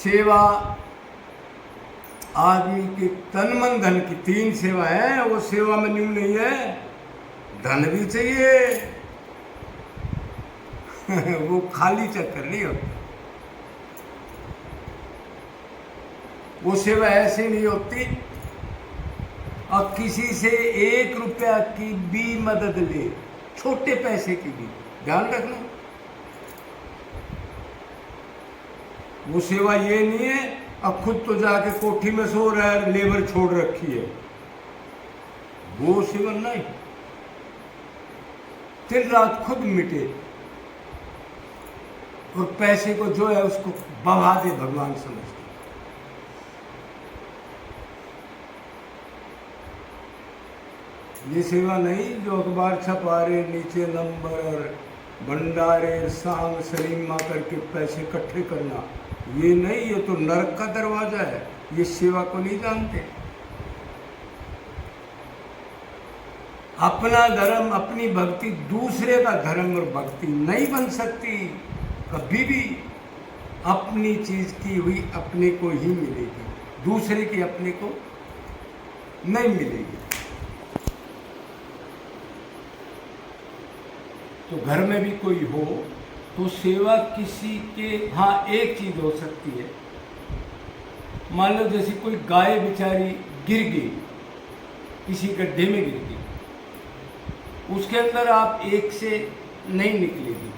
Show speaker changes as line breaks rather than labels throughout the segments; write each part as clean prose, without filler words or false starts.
सेवा आदमी के तन मन धन की 3 सेवा है, वो सेवा में न्यून नहीं है। धन भी चाहिए वो खाली चक्कर नहीं होता। वो सेवा ऐसे नहीं होती अब किसी से 1 रुपया की भी मदद ले, छोटे पैसे की भी, ध्यान रखना। वो सेवा ये नहीं है अब खुद तो जाके कोठी में सो रहा है, लेबर छोड़ रखी है, वो सेवा नहीं। दिन रात खुद मिटे और पैसे को जो है उसको बहा दे भगवान समझ। ये सेवा नहीं जो अखबार छपा रहे, नीचे नंबर और भंडारे सांग सलीमा करके पैसे इकट्ठे करना, ये नहीं। ये तो नरक का दरवाजा है, ये सेवा को नहीं जानते। अपना धर्म अपनी भक्ति दूसरे का धर्म और भक्ति नहीं बन सकती कभी भी। अपनी चीज की हुई अपने को ही मिलेगी, दूसरे की अपने को नहीं मिलेगी। तो घर में भी कोई हो तो सेवा किसी के, हाँ एक चीज हो सकती है, मान लो जैसे कोई गाय बेचारी गिर गई, किसी गड्ढे में गिर गई, उसके अंदर आप एक से नहीं निकलेगी,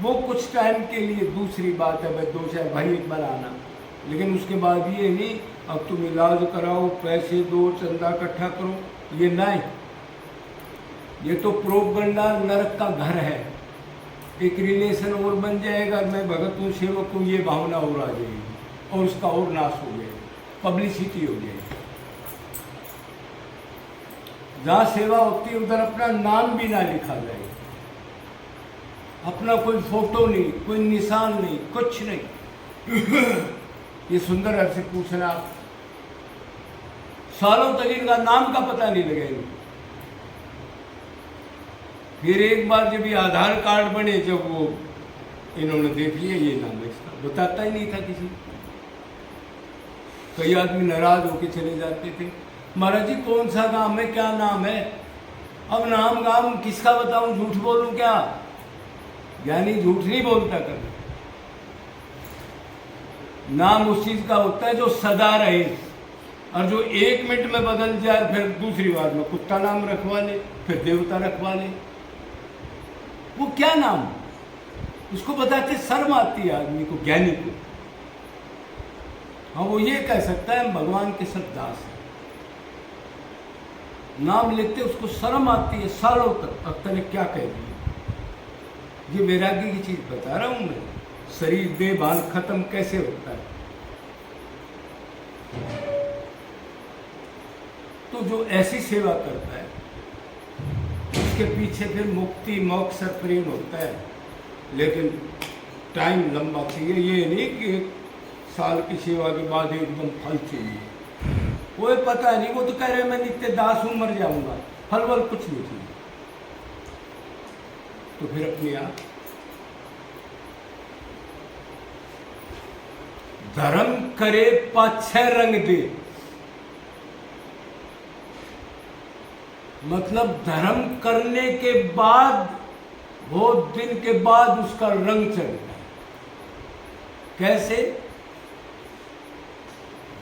वो कुछ टाइम के लिए दूसरी बात है, भाई 2-4 भाई एक बार आना, लेकिन उसके बाद ये नहीं अब तुम इलाज कराओ, पैसे दो, चंदा इकट्ठा करो, ये नहीं। ये तो प्रोपगंडा नरक का घर है। एक रिलेशन और बन जाएगा, मैं भगत हूँ सेवक हूँ, ये भावना और आ जाएगी और उसका और नाश हो जाएगा, पब्लिसिटी हो जाएगी। जहाँ सेवा होती है उधर अपना नाम भी ना लिखा जाए, अपना कोई फोटो नहीं, कोई निशान नहीं, कुछ नहीं। ये सुंदर हर से पूछना, सालों तक इनका नाम का पता नहीं लगेगा। फिर एक बार जब ये आधार कार्ड बने, जब वो इन्होंने देख लिया ये नाम है इसका, बताता ही नहीं था किसी। कई आदमी नाराज होके चले जाते थे, महाराज जी कौन सा गांव है, क्या नाम है। अब नाम गांव किसका बताऊं, झूठ बोलूं क्या। यानी झूठ नहीं बोलता कभी। नाम उस चीज का होता है जो सदा रहे, और जो 1 मिनट में बदल जाए, फिर दूसरी बार में कुत्ता नाम रखवा ले, फिर देवता रखवा ले, वो क्या नाम। उसको बताते शर्म आती है आदमी को, ज्ञानी को। हाँ वो ये कह सकता है भगवान के सब दास है, नाम लेते उसको शर्म आती है सालों तक। अब तने क्या कह दिया। ये वैराग्य की चीज बता रहा हूं मैं, शरीर देह भान खत्म कैसे होता है। तो जो ऐसी सेवा करता है उसके पीछे फिर मुक्ति मोक्ष प्रेम होता है, लेकिन टाइम लंबा चाहिए। ये नहीं कि 1 साल की सेवा के बाद एकदम फल चाहिए, कोई पता नहीं। वो तो कह रहे मैं नित्य दास हूं, मर जाऊंगा, फल वल कुछ नहीं चाहिए। तो फिर अपने आप धर्म करे पाछे रंग दे, मतलब धर्म करने के बाद बहुत दिन के बाद उसका रंग चढ़ता है। कैसे?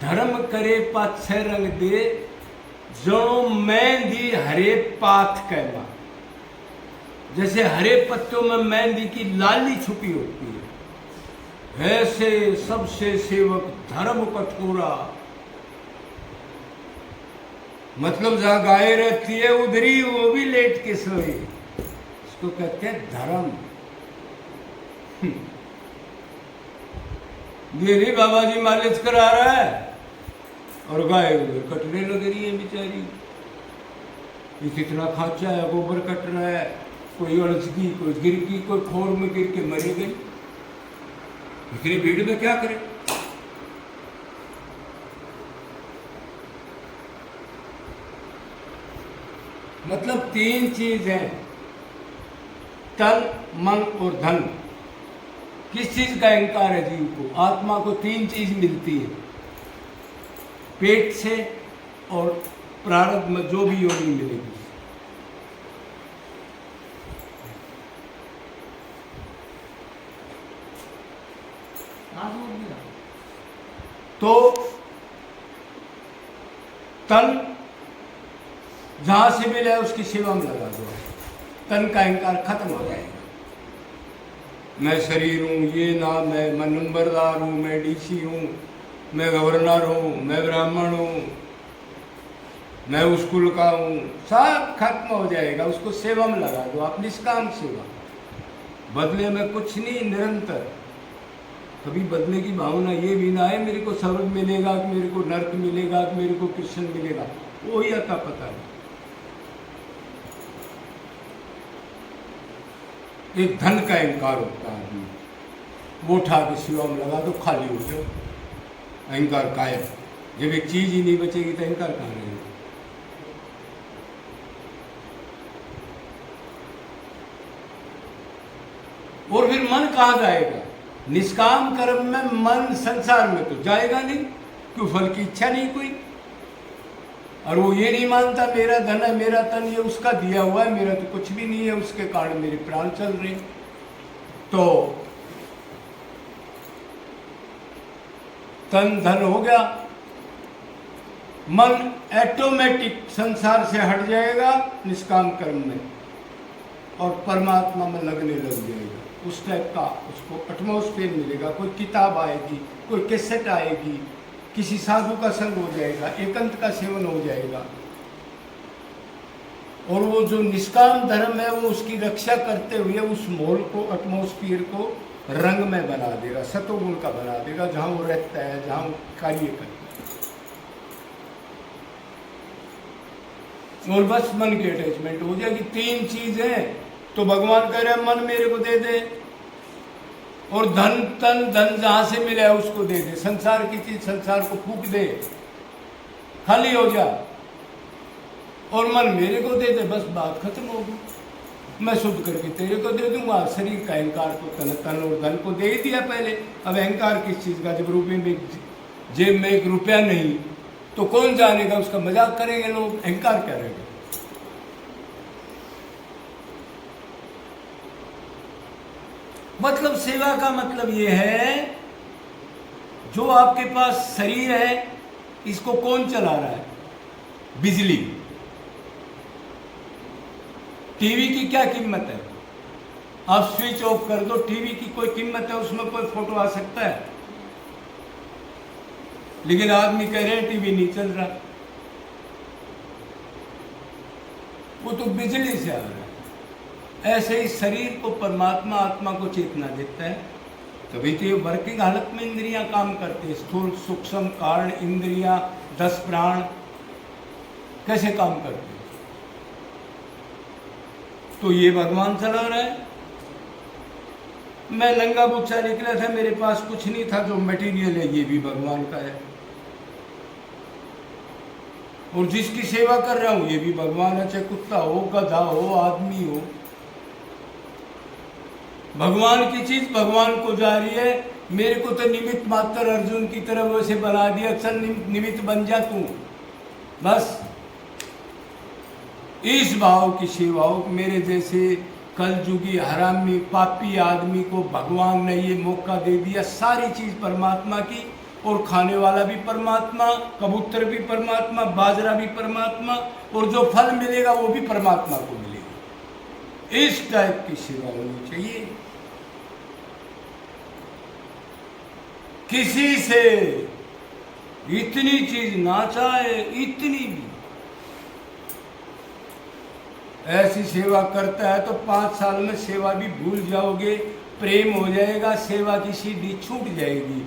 धर्म करे पाछे रंग दे, जो मेहंदी हरे पात कहना। जैसे हरे पत्तों में मेहंदी की लाली छुपी होती है, ऐसे सबसे सेवक धर्म कठोरा। मतलब जहां गाय रहती है उधर ही वो भी लेट के सोए, इसको कहते हैं धर्म। मेरी बाबा जी मालिश करा रहा है और गाय उधर कटने लग रही है बेचारी। ये कितना खाचा है, गोबर कट रहा है, कोई अड़स गई, कोई गिर गई, कोई खोर में गिर के मरी गई। इतनी भीड़ में क्या करे। मतलब 3 चीज है, तन मन और धन। किस चीज का अहंकार है जीव को? आत्मा को तीन चीज मिलती है, पेट से और प्रारब्ध में जो भी योनि मिलेगी। तो तन जहां से मिले उसकी सेवा में लगा दो, तन का अहंकार खत्म हो जाएगा। मैं शरीर हूँ, ये नाम है, मैं नंबरदार हूँ, मैं डीसी हूँ, मैं गवर्नर हूँ, मैं ब्राह्मण हूँ, मैं उस कुल का हूँ, सब खत्म हो जाएगा। उसको सेवा में लगा दो आप, निष्काम सेवा, बदले में कुछ नहीं, निरंतर। कभी बदले की भावना ये भी ना है मेरे को स्वर्ग मिलेगा कि मेरे को नर्क मिलेगा कि मेरे को कृष्ण मिलेगा, वो ही आता पता है। एक धन का अहंकार होता है आदमी, वो उठा के सेवा में लगा दो, खाली हो जाओ, अहंकार कायम। जब एक चीज ही नहीं बचेगी तो अहंकार कहाँ रहेगा? और फिर मन कहाँ जाएगा? निष्काम कर्म में मन संसार में तो जाएगा नहीं, क्यों? फल की इच्छा नहीं कोई, और वो ये नहीं मानता मेरा धन है, मेरा तन ये उसका दिया हुआ है, मेरा तो कुछ भी नहीं है, उसके कारण मेरे प्राण चल रहे। तो तन धन हो गया, मन ऑटोमेटिक संसार से हट जाएगा निष्काम कर्म में, और परमात्मा में लगने लग जाएगा। उस टाइप का उसको एटमॉस्फेयर मिलेगा। कोई किताब आएगी, कोई कैसेट आएगी, किसी साधु का संग हो जाएगा, एकांत का सेवन हो जाएगा, और वो जो निष्काम धर्म है वो उसकी रक्षा करते हुए उस माहौल को, एटमॉस्फेयर को रंग में बना देगा, सतोगुण का बना देगा, जहां वो रहता है, जहां वो कार्य करता है। और बस मन की अटैचमेंट हो जाएगी। तीन चीजें तो भगवान कह रहे हैं मन मेरे को दे दे, और धन तन धन जहां से मिले उसको दे दे, संसार की चीज संसार को फूक दे, खाली हो जा, और मन मेरे को दे दे, बस बात खत्म होगी। मैं शुद्ध करके तेरे को दे दूंगा। शरीर का अहंकार को तन और धन को दे ही दिया पहले, अब अहंकार किस चीज का? जब रुपये में जेब में एक रुपया नहीं तो कौन जानेगा? उसका मजाक करेंगे लोग, अहंकार क्या रहेगा? मतलब सेवा का मतलब ये है, जो आपके पास शरीर है इसको कौन चला रहा है? बिजली। टीवी की क्या कीमत है? आप स्विच ऑफ कर दो, टीवी की कोई कीमत है? उसमें कोई फोटो आ सकता है? लेकिन आदमी कह रहे हैं टीवी नहीं चल रहा, वो तो बिजली से आ रहा है। ऐसे ही शरीर को परमात्मा आत्मा को चेतना देता है, तभी तो ये वर्किंग हालत में इंद्रियां काम करते हैं। स्थूल सूक्ष्म कारण इंद्रियां, 10 प्राण कैसे काम करते हैं? तो ये भगवान चला रहा है। मैं नंगा बुच्चा निकला था, मेरे पास कुछ नहीं था, जो मटेरियल है ये भी भगवान का है, और जिसकी सेवा कर रहा हूं ये भी भगवान है, चाहे कुत्ता हो, गधा हो, आदमी हो, भगवान की चीज भगवान को जा रही है। मेरे को तो निमित्त मात्र अर्जुन की तरह वैसे बना दिया, चल निमित्त बन जा तू, बस इस भाव की सेवा हो। मेरे जैसे कलजुगी हरामी पापी आदमी को भगवान ने ये मौका दे दिया, सारी चीज परमात्मा की, और खाने वाला भी परमात्मा, कबूतर भी परमात्मा, बाजरा भी परमात्मा, और जो फल मिलेगा वो भी परमात्मा को मिलेगा। इस टाइप की सेवा होनी चाहिए। किसी से इतनी चीज ना चाहे, इतनी भी, ऐसी सेवा करता है तो 5 साल में सेवा भी भूल जाओगे, प्रेम हो जाएगा, सेवा की सीढ़ी छूट जाएगी।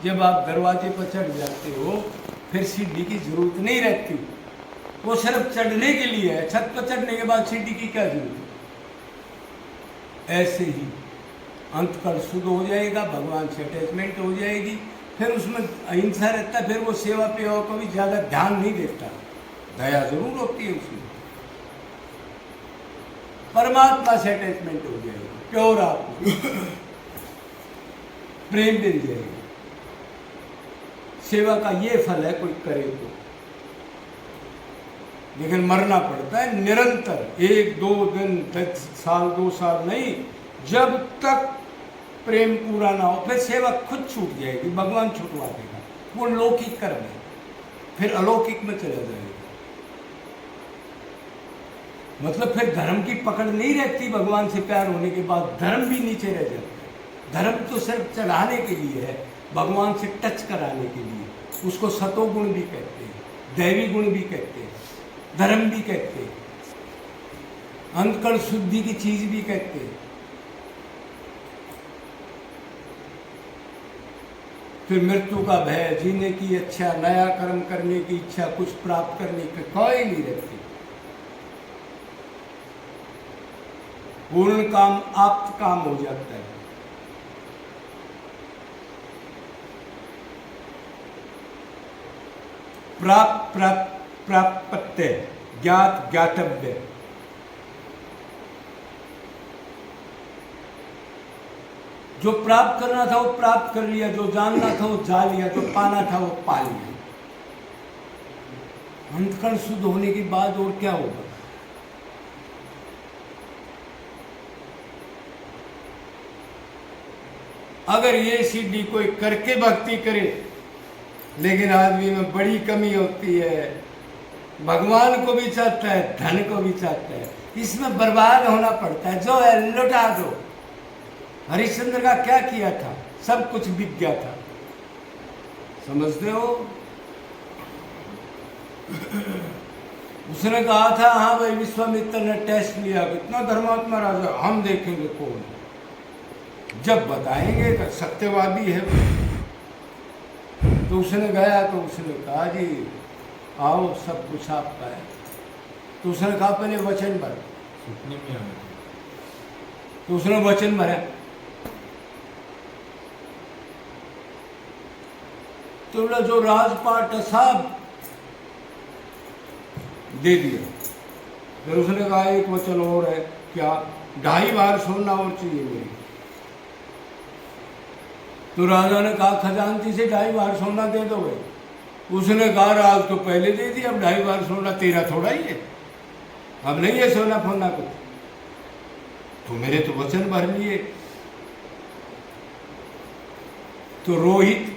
जब आप दरवाजे पर चढ़ जाते हो फिर सीढ़ी की जरूरत नहीं रहती, वो सिर्फ चढ़ने के लिए है। छत पर चढ़ने के बाद सीढ़ी की क्या जरूरत है? ऐसे ही अंतकल शुद्ध हो जाएगा, भगवान से अटैचमेंट हो जाएगी, फिर उसमें अहिंसा रहता है, फिर वो सेवा पे और कभी ज़्यादा ध्यान नहीं देता, दया जरूर होती है उसमें, परमात्मा से अटैचमेंट हो जाएगा, प्योर आत्मा। प्रेम मिल जाएगा। सेवा का ये फल है कोई करे तो, लेकिन मरना पड़ता है निरंतर, 1-2 दिन 10 साल 2 साल नहीं, जब तक प्रेम पूरा ना हो फिर सेवा खुद छूट जाएगी, भगवान छुटवा देगा। वो लौकिक कर्म है, फिर अलौकिक में चला जाएगा। मतलब फिर धर्म की पकड़ नहीं रहती, भगवान से प्यार होने के बाद धर्म भी नीचे रह जाता है। धर्म तो सिर्फ चढ़ाने के लिए है, भगवान से टच कराने के लिए। उसको सतोगुण भी कहते हैं, दैवी गुण भी कहते हैं, धर्म भी कहते हैं, अंतकण शुद्धि की चीज भी कहते हैं। फिर मृत्यु का भय, जीने की इच्छा, नया कर्म करने की इच्छा, कुछ प्राप्त करने की कोई नहीं रहती। पूर्ण काम आप्त काम हो जाता है। प्राप्त्य, ज्ञात ज्ञातव्य। जो प्राप्त करना था वो प्राप्त कर लिया, जो जानना था वो जान लिया, जो पाना था वो पा लिया। अंतकण शुद्ध होने के बाद और क्या होगा? अगर ये सिद्धि कोई करके भक्ति करे, लेकिन आदमी में बड़ी कमी होती है, भगवान को भी चाहता है, धन को भी चाहता है, इसमें बर्बाद होना पड़ता है। जो है लुटा दो। हरिश्चंद्र का क्या किया था? सब कुछ बिक गया था, समझते हो? उसने कहा था हाँ भाई, विश्वामित्र ने टेस्ट लिया, कितना धर्मात्मा राजा, हम देखेंगे कौन, जब बताएंगे तो सत्यवादी है। तो उसने गया, तो उसने कहा जी आओ सब कुछ आपका है। तो उसने कहा पहले वचन भर। तो उसने वचन भरा। तो जो राजपाट सब दे दिया। फिर उसने कहा एक वचन और है, क्या? 2.5 बार सोना और चाहिए मेरी। तो राजा ने कहा खजानची से 2.5 बार सोना दे दो भाई। उसने कहा राज तो पहले दे दिया, अब 2.5 बार सोना तेरा थोड़ा ही है, अब नहीं है सोना फोना कुछ। तो मेरे तो वचन भर लिए। तो रोहित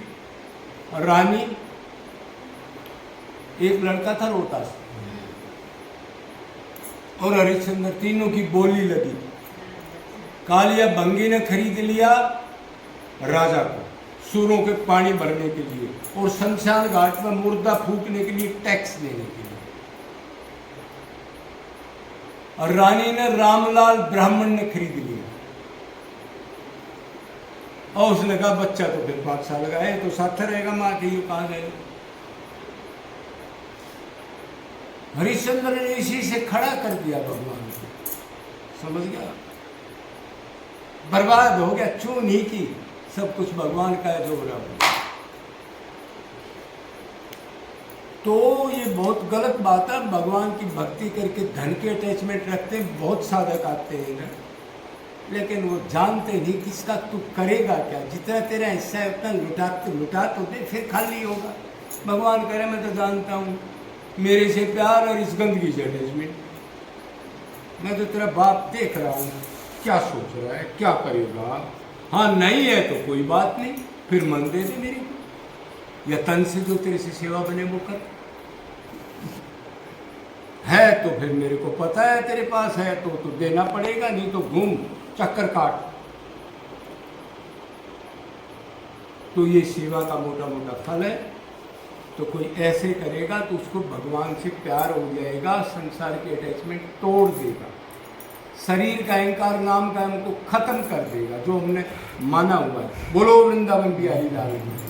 और रानी, एक लड़का था रोहतास, और हरिश्चंद्र, तीनों की बोली लगी। कालिया भंगी ने खरीद लिया राजा को सूरों के पानी भरने के लिए, और शमशान घाट में मुर्दा फूकने के लिए टैक्स देने के लिए। और रानी ने रामलाल ब्राह्मण ने खरीद लिया। और उसने कहा बच्चा तो फिर 5 साल का है, तो साथ रहेगा, माँ की कहाँ रहेगा। हरिश्चंद्र ने इसी से खड़ा कर दिया भगवान को, समझ गया? बर्बाद हो गया, चून ही की, सब कुछ भगवान का है जो हो रहा। तो ये बहुत गलत बात है। भगवान की भक्ति करके धन के अटैचमेंट रखते हैं, बहुत साधक आते हैं ना, लेकिन वो जानते नहीं किसका तू करेगा क्या। जितना तेरा हिस्सा है उतना लुटा तो दे, फिर खाली होगा। भगवान करे मैं तो जानता हूँ, मेरे से प्यार और इस गंदगी से अटैचमेंट, मैं तो तेरा बाप देख रहा हूँ क्या सोच रहा है, क्या करेगा। हाँ नहीं है तो कोई बात नहीं, फिर मन दे दे मेरे को, या तन से जो तेरे से सेवा बने वो कर। है तो फिर मेरे को पता है तेरे पास है तो देना पड़ेगा, नहीं तो घूम चक्कर काट। तो ये सेवा का मोटा मोटा फल है। तो कोई ऐसे करेगा तो उसको भगवान से प्यार हो जाएगा, संसार के अटैचमेंट तोड़ देगा, शरीर का अहंकार नाम का हमको खत्म कर देगा जो हमने माना हुआ है। बोलो वृंदावन बिहारी लाल की।